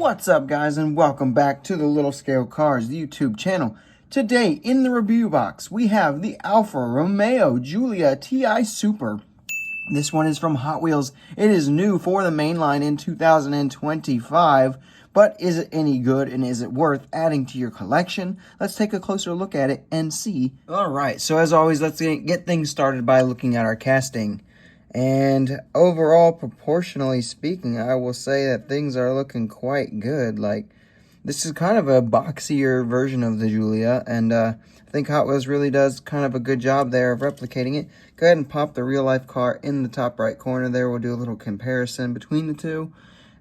What's up, guys, and welcome back to the Little Scale Cars YouTube channel. Today in the review box we have the Alfa Romeo Giulia TI Super. This one is from Hot Wheels. It is new for the mainline in 2025, but is it any good and is it worth adding to your collection? Let's take a closer look at it and see. Alright, so as always, let's get things started by looking at our casting. And overall, proportionally speaking, I will say that things are looking quite good. Like, this is kind of a boxier version of the Giulia, and I think Hot Wheels really does kind of a good job there of replicating it. Go ahead and pop the real-life car in the top right corner there. We'll do a little comparison between the two.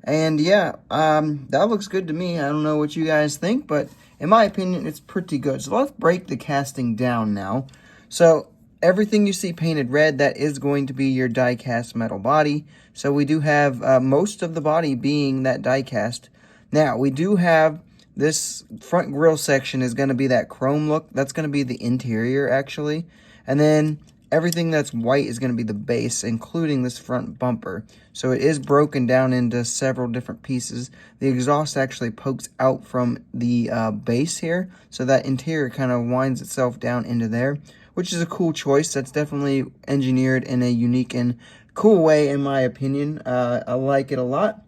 And yeah, that looks good to me. I don't know what you guys think, but in my opinion, it's pretty good. So let's break the casting down now. So everything you see painted red, that is going to be your die-cast metal body. So we do have most of the body being that die-cast. Now, we do have this front grille section is going to be that chrome look. That's going to be the interior, actually. And then everything that's white is going to be the base, including this front bumper. So it is broken down into several different pieces. The exhaust actually pokes out from the base here. So that interior kind of winds itself down into there, which is a cool choice. That's definitely engineered in a unique and cool way, in my opinion. I like it a lot.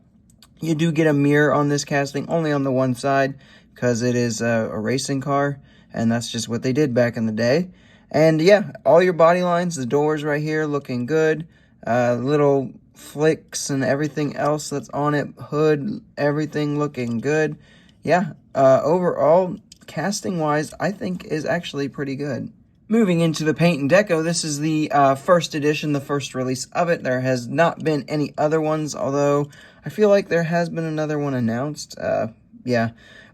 You do get a mirror on this casting, only on the one side, because it is a racing car, and that's just what they did back in the day. And yeah, all your body lines, the doors right here looking good. Little flicks and everything else that's on it, hood, everything looking good. Yeah, overall, casting-wise, I think is actually pretty good. Moving into the paint and deco, this is the first edition, the first release of it. There has not been any other ones, although I feel like there has been another one announced. Yeah,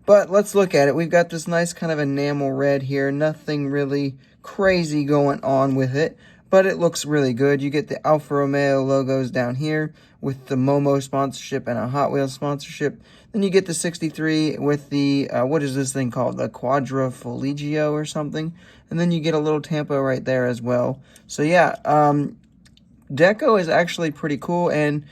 but let's look at it. We've got this nice kind of enamel red here. Nothing really crazy going on with it, but it looks really good. You get the Alfa Romeo logos down here with the Momo sponsorship and a Hot Wheels sponsorship. Then you get the 63 with the, what is this thing called? The Quadrifoglio or something. And then you get a little tampo right there as well. So yeah, deco is actually pretty cool, and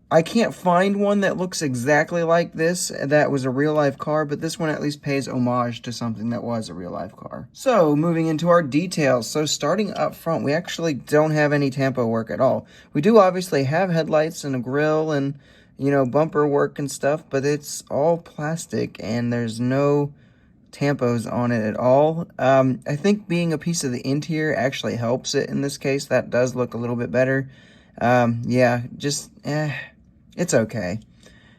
I can't find one that looks exactly like this that was a real-life car, but this one at least pays homage to something that was a real-life car. So, moving into our details. So, starting up front, we actually don't have any tampo work at all. We do obviously have headlights and a grille and, you know, bumper work and stuff, but it's all plastic and there's no tampos on it at all. I think being a piece of the interior actually helps it in this case. That does look a little bit better. Yeah, just, it's okay.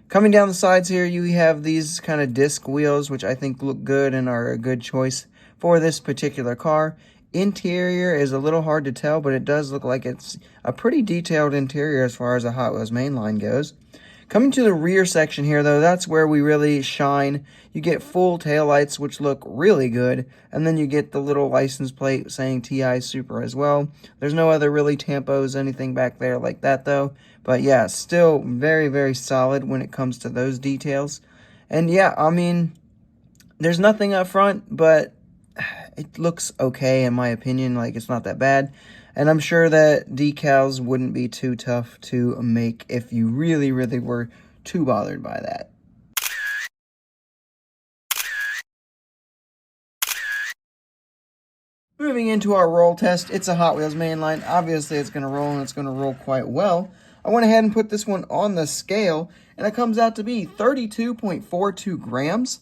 Coming down the sides here, you have these kind of disc wheels, which I think look good and are a good choice for this particular car. Interior is a little hard to tell, but it does look like it's a pretty detailed interior as far as the Hot Wheels mainline goes. Coming to the rear section here, though, that's where we really shine. You get full taillights, which look really good, and then you get the little license plate saying TI Super as well. There's no other really tampos, anything back there like that, though. But yeah, still very, very solid when it comes to those details. And yeah, I mean, there's nothing up front, but it looks okay in my opinion. Like, it's not that bad. And I'm sure that decals wouldn't be too tough to make if you really, really were too bothered by that. Moving into our roll test, it's a Hot Wheels mainline. Obviously, it's going to roll, and it's going to roll quite well. I went ahead and put this one on the scale, and it comes out to be 32.42 grams.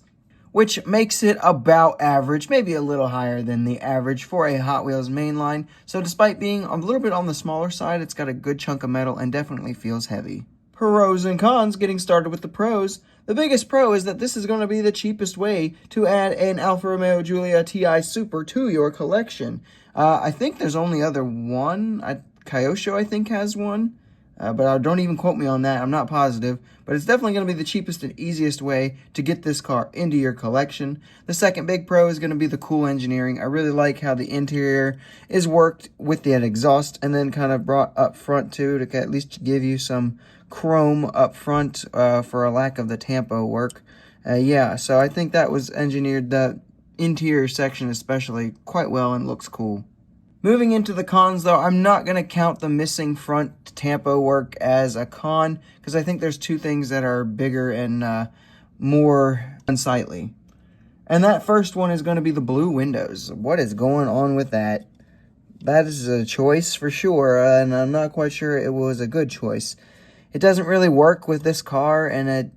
Which makes it about average, maybe a little higher than the average for a Hot Wheels mainline. So despite being a little bit on the smaller side, it's got a good chunk of metal and definitely feels heavy. Pros and cons, getting started with the pros. The biggest pro is that this is going to be the cheapest way to add an Alfa Romeo Giulia TI Super to your collection. I think there's only other one. Kyosho, I think, has one. But don't even quote me on that. I'm not positive. But it's definitely going to be the cheapest and easiest way to get this car into your collection. The second big pro is going to be the cool engineering. I really like how the interior is worked with that exhaust and then kind of brought up front too, to at least give you some chrome up front for a lack of the tampo work. Yeah, so I think that was engineered, the interior section especially, quite well and looks cool. Moving into the cons, though, I'm not going to count the missing front tampo work as a con, because I think there's two things that are bigger and more unsightly. And that first one is going to be the blue windows. What is going on with that? That is a choice for sure, and I'm not quite sure it was a good choice. It doesn't really work with this car, and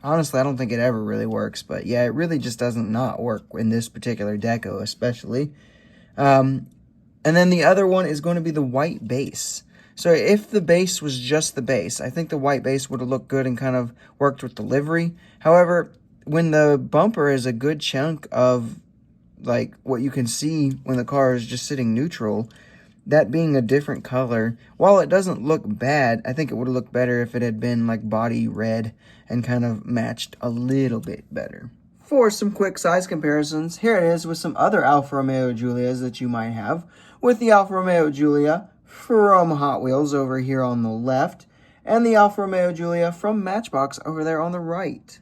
honestly, I don't think it ever really works. But yeah, it really just doesn't not work in this particular deco, especially. And then the other one is going to be the white base. So if the base was just the base, I think the white base would have looked good and kind of worked with the livery. However, when the bumper is a good chunk of like what you can see when the car is just sitting neutral, that being a different color, while it doesn't look bad, I think it would have looked better if it had been like body red and kind of matched a little bit better. For some quick size comparisons, here it is with some other Alfa Romeo Giulias that you might have, with the Alfa Romeo Giulia from Hot Wheels over here on the left, and the Alfa Romeo Giulia from Matchbox over there on the right.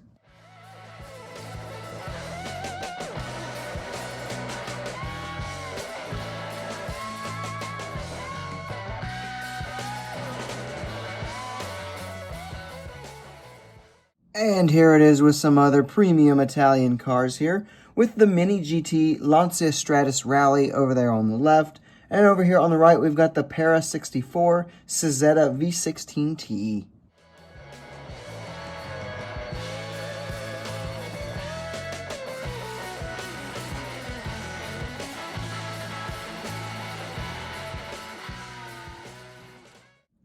And here it is with some other premium Italian cars here, with the Mini GT Lancia Stratus Rally over there on the left, and over here on the right we've got the Para 64 Cizetta V16T.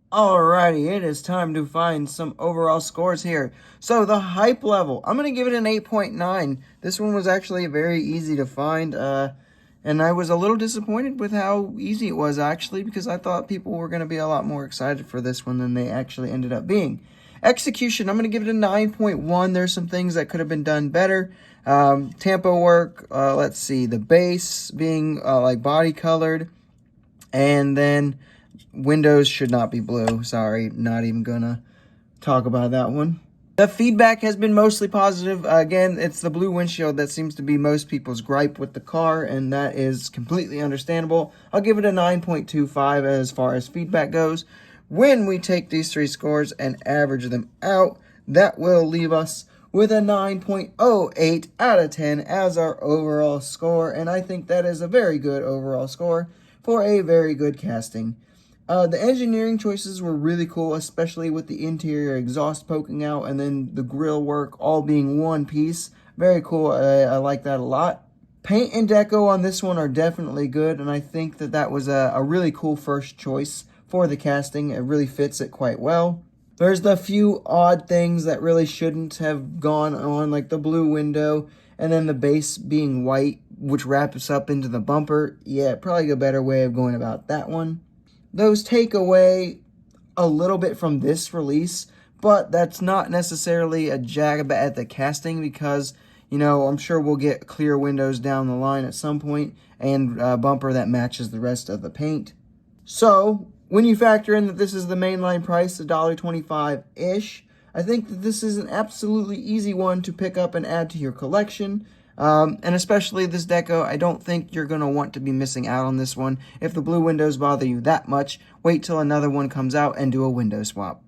Alrighty, it is time to find some overall scores here. So the hype level, I'm going to give it an 8.9. This one was actually very easy to find, and I was a little disappointed with how easy it was actually, because I thought people were going to be a lot more excited for this one than they actually ended up being. Execution, I'm going to give it a 9.1. There's some things that could have been done better. Tempo work, let's see, the base being like body colored, and then windows should not be blue. Sorry, not even gonna talk about that one. The feedback has been mostly positive. Again, it's the blue windshield that seems to be most people's gripe with the car, and that is completely understandable. I'll give it a 9.25 as far as feedback goes. When we take these three scores and average them out, that will leave us with a 9.08 out of 10 as our overall score, and I think that is a very good overall score for a very good casting. The engineering choices were really cool, especially with the interior exhaust poking out and then the grille work all being one piece. Very cool. I like that a lot. Paint and deco on this one are definitely good, and I think that that was a really cool first choice for the casting. It really fits it quite well. There's the few odd things that really shouldn't have gone on, like the blue window and then the base being white, which wraps up into the bumper. Yeah, probably a better way of going about that one. Those take away a little bit from this release, but that's not necessarily a jab at the casting because, you know, I'm sure we'll get clear windows down the line at some point and a bumper that matches the rest of the paint. So, when you factor in that this is the mainline price, $1.25-ish, I think that this is an absolutely easy one to pick up and add to your collection. And especially this deco, I don't think you're going to want to be missing out on this one. If the blue windows bother you that much, wait till another one comes out and do a window swap.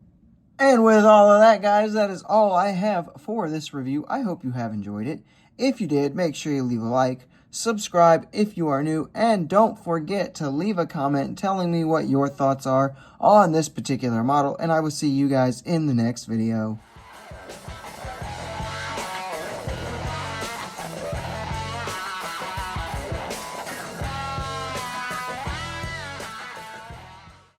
And with all of that, guys, that is all I have for this review. I hope you have enjoyed it. If you did, make sure you leave a like, subscribe if you are new, and don't forget to leave a comment telling me what your thoughts are on this particular model, and I will see you guys in the next video.